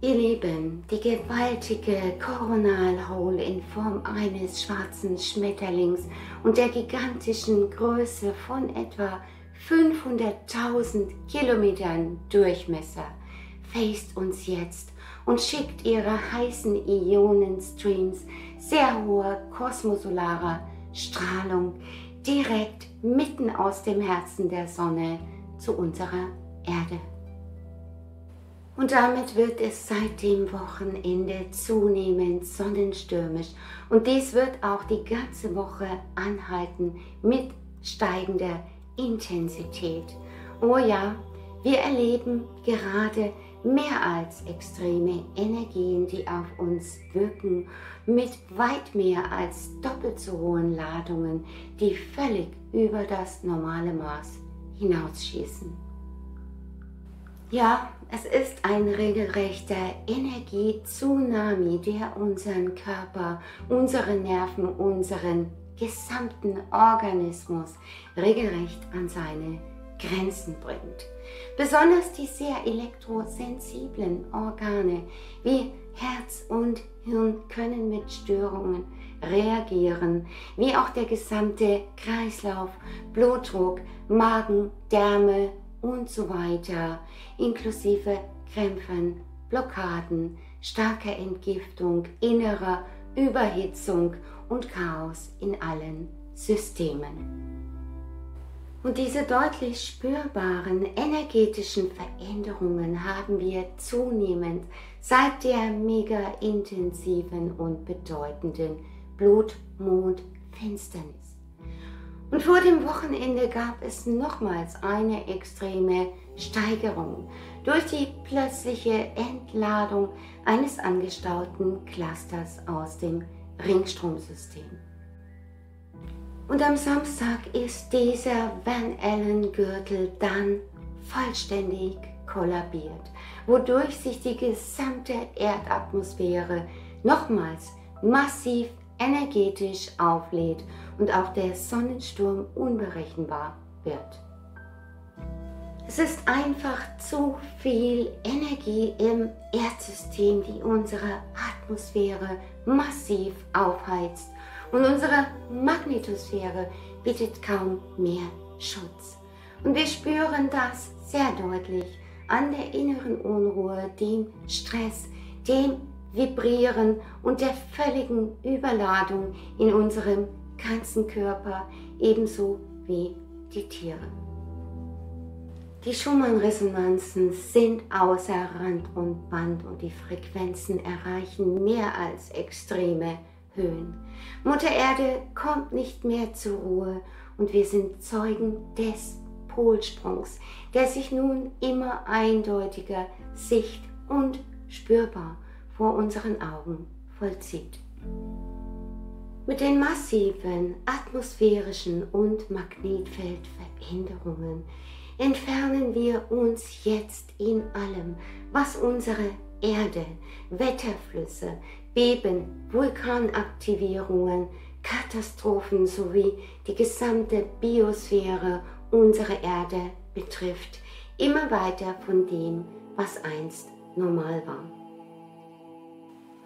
Ihr Lieben, die gewaltige Coronal Hole in Form eines schwarzen Schmetterlings und der gigantischen Größe von etwa 500.000 Kilometern Durchmesser faced uns jetzt und schickt ihre heißen Ionenstreams sehr hoher kosmosolarer Strahlung direkt mitten aus dem Herzen der Sonne zu unserer Erde. Und damit wird es seit dem Wochenende zunehmend sonnenstürmisch und dies wird auch die ganze Woche anhalten mit steigender Intensität. Oh ja, wir erleben gerade mehr als extreme Energien, die auf uns wirken, mit weit mehr als doppelt so hohen Ladungen, die völlig über das normale Maß hinausschießen. Ja, es ist ein regelrechter Energie-Tsunami, der unseren Körper, unsere Nerven, unseren gesamten Organismus regelrecht an seine Grenzen bringt. Besonders die sehr elektrosensiblen Organe wie Herz und Hirn können mit Störungen reagieren, wie auch der gesamte Kreislauf, Blutdruck, Magen, Därme und so weiter, inklusive Krämpfen, Blockaden, starker Entgiftung, innerer Überhitzung und Chaos in allen Systemen. Und diese deutlich spürbaren energetischen Veränderungen haben wir zunehmend seit der mega intensiven und bedeutenden Blutmondfinsternis. Und vor dem Wochenende gab es nochmals eine extreme Steigerung durch die plötzliche Entladung eines angestauten Clusters aus dem Ringstromsystem. Und am Samstag ist dieser Van Allen-Gürtel dann vollständig kollabiert, wodurch sich die gesamte Erdatmosphäre nochmals massiv energetisch auflädt und auch der Sonnensturm unberechenbar wird. Es ist einfach zu viel Energie im Erdsystem, die unsere Atmosphäre massiv aufheizt und unsere Magnetosphäre bietet kaum mehr Schutz. Und wir spüren das sehr deutlich an der inneren Unruhe, dem Stress, dem Vibrieren und der völligen Überladung in unserem ganzen Körper, ebenso wie die Tiere. Die Schumann-Resonanzen sind außer Rand und Band und die Frequenzen erreichen mehr als extreme Höhen. Mutter Erde kommt nicht mehr zur Ruhe und wir sind Zeugen des Polsprungs, der sich nun immer eindeutiger sicht- und spürbar vor unseren Augen vollzieht. Mit den massiven atmosphärischen und Magnetfeldveränderungen entfernen wir uns jetzt in allem, was unsere Erde, Wetterflüsse, Beben, Vulkanaktivierungen, Katastrophen sowie die gesamte Biosphäre unserer Erde betrifft, immer weiter von dem, was einst normal war.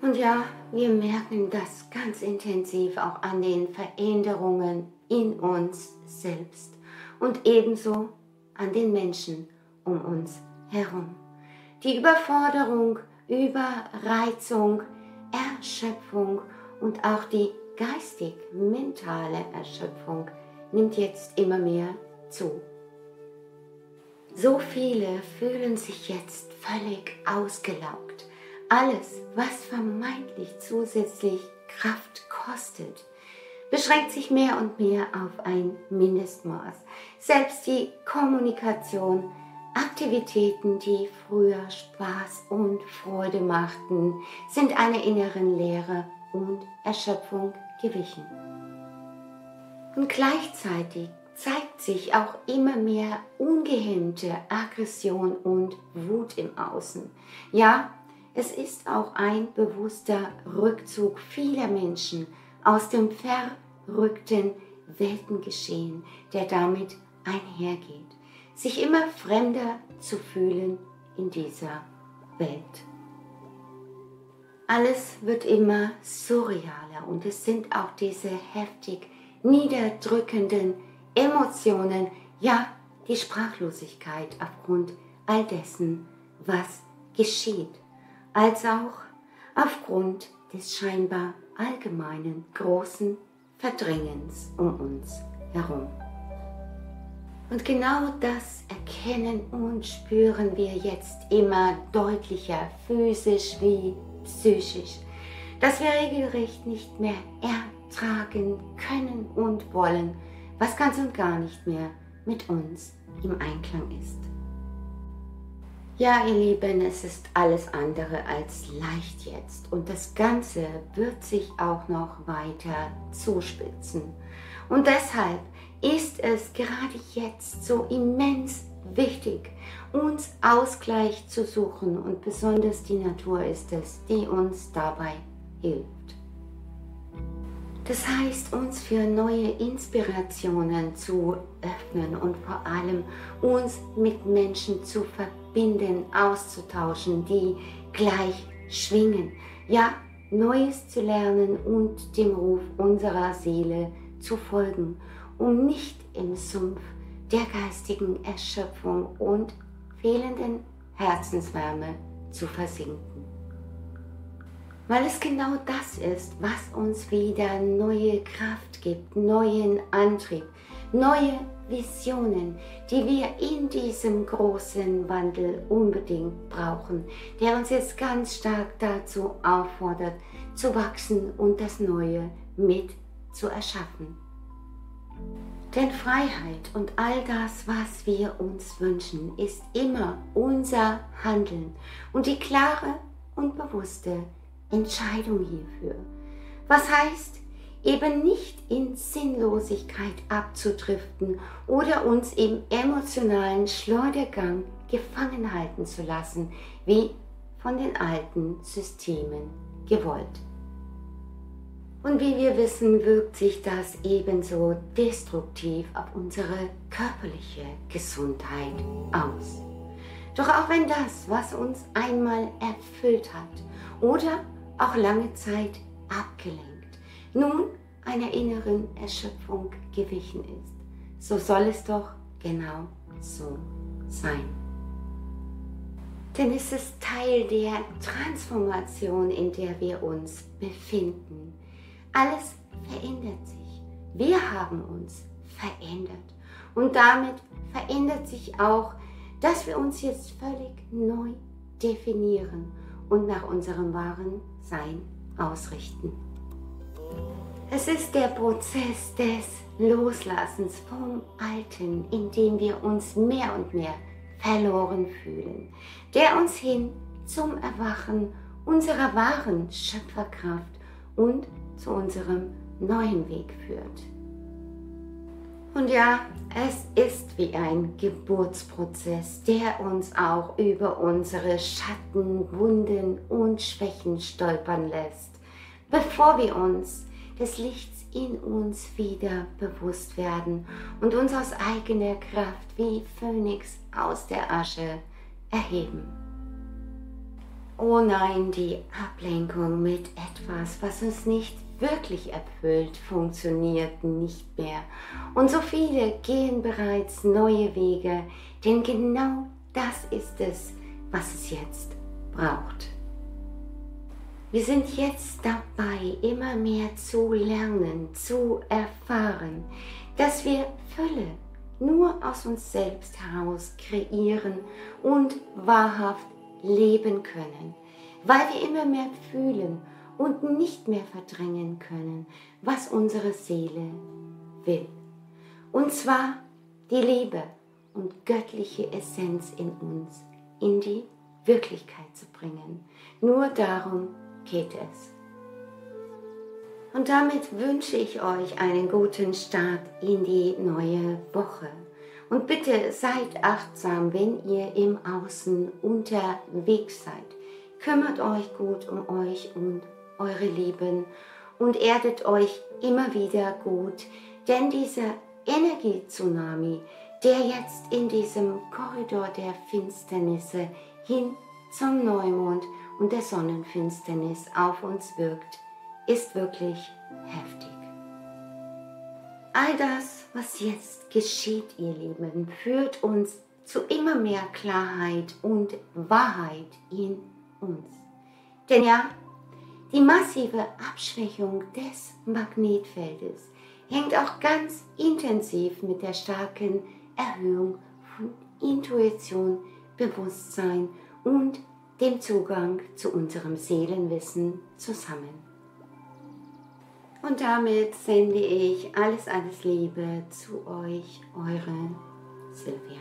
Und ja, wir merken das ganz intensiv auch an den Veränderungen in uns selbst und ebenso an den Menschen um uns herum. Die Überforderung, Überreizung, Erschöpfung und auch die geistig-mentale Erschöpfung nimmt jetzt immer mehr zu. So viele fühlen sich jetzt völlig ausgelaugt. Alles, was vermeintlich zusätzlich Kraft kostet, beschränkt sich mehr und mehr auf ein Mindestmaß. Selbst die Kommunikation, Aktivitäten, die früher Spaß und Freude machten, sind einer inneren Leere und Erschöpfung gewichen. Und gleichzeitig zeigt sich auch immer mehr ungehemmte Aggression und Wut im Außen. Ja, es ist auch ein bewusster Rückzug vieler Menschen aus dem verrückten Weltengeschehen, der damit einhergeht, sich immer fremder zu fühlen in dieser Welt. Alles wird immer surrealer und es sind auch diese heftig niederdrückenden Emotionen, ja, die Sprachlosigkeit aufgrund all dessen, was geschieht, als auch aufgrund des scheinbar allgemeinen großen Verdrängens um uns herum. Und genau das erkennen und spüren wir jetzt immer deutlicher, physisch wie psychisch, dass wir regelrecht nicht mehr ertragen können und wollen, was ganz und gar nicht mehr mit uns im Einklang ist. Ja, ihr Lieben, es ist alles andere als leicht jetzt und das Ganze wird sich auch noch weiter zuspitzen. Und deshalb ist es gerade jetzt so immens wichtig, uns Ausgleich zu suchen und besonders die Natur ist es, die uns dabei hilft. Das heißt, uns für neue Inspirationen zu öffnen und vor allem uns mit Menschen zu verbinden, auszutauschen, die gleich schwingen, ja, Neues zu lernen und dem Ruf unserer Seele zu folgen, um nicht im Sumpf der geistigen Erschöpfung und fehlenden Herzenswärme zu versinken. Weil es genau das ist, was uns wieder neue Kraft gibt, neuen Antrieb, neue Visionen, die wir in diesem großen Wandel unbedingt brauchen, der uns jetzt ganz stark dazu auffordert, zu wachsen und das Neue mit zu erschaffen. Denn Freiheit und all das, was wir uns wünschen, ist immer unser Handeln und die klare und bewusste Entscheidung hierfür. Was heißt, eben nicht in Sinnlosigkeit abzudriften oder uns im emotionalen Schleudergang gefangen halten zu lassen, wie von den alten Systemen gewollt. Und wie wir wissen, wirkt sich das ebenso destruktiv auf unsere körperliche Gesundheit aus. Doch auch wenn das, was uns einmal erfüllt hat oder auch lange Zeit abgelenkt, nun einer inneren Erschöpfung gewichen ist, so soll es doch genau so sein. Denn es ist Teil der Transformation, in der wir uns befinden. Alles verändert sich. Wir haben uns verändert. Und damit verändert sich auch, dass wir uns jetzt völlig neu definieren und nach unserem wahren Sein ausrichten. Es ist der Prozess des Loslassens vom Alten, in dem wir uns mehr und mehr verloren fühlen, der uns hin zum Erwachen unserer wahren Schöpferkraft und zu unserem neuen Weg führt. Und ja, es ist wie ein Geburtsprozess, der uns auch über unsere Schatten, Wunden und Schwächen stolpern lässt, bevor wir uns des Lichts in uns wieder bewusst werden und uns aus eigener Kraft wie Phönix aus der Asche erheben. Oh nein, die Ablenkung mit etwas, was uns nicht wirklich erfüllt, funktioniert nicht mehr. Und so viele gehen bereits neue Wege, denn genau das ist es, was es jetzt braucht. Wir sind jetzt dabei, immer mehr zu lernen, zu erfahren, dass wir Fülle nur aus uns selbst heraus kreieren und wahrhaft leben können, weil wir immer mehr fühlen und nicht mehr verdrängen können, was unsere Seele will. Und zwar die Liebe und göttliche Essenz in uns in die Wirklichkeit zu bringen. Nur darum geht es. Und damit wünsche ich euch einen guten Start in die neue Woche. Und bitte seid achtsam, wenn ihr im Außen unterwegs seid. Kümmert euch gut um euch und eure Lieben und erdet euch immer wieder gut, denn dieser Energie-Tsunami, der jetzt in diesem Korridor der Finsternisse hin zum Neumond und der Sonnenfinsternis auf uns wirkt, ist wirklich heftig. All das, was jetzt geschieht, ihr Lieben, führt uns zu immer mehr Klarheit und Wahrheit in uns. Denn ja, die massive Abschwächung des Magnetfeldes hängt auch ganz intensiv mit der starken Erhöhung von Intuition, Bewusstsein und dem Zugang zu unserem Seelenwissen zusammen. Und damit sende ich alles Liebe zu euch, eure Silvia.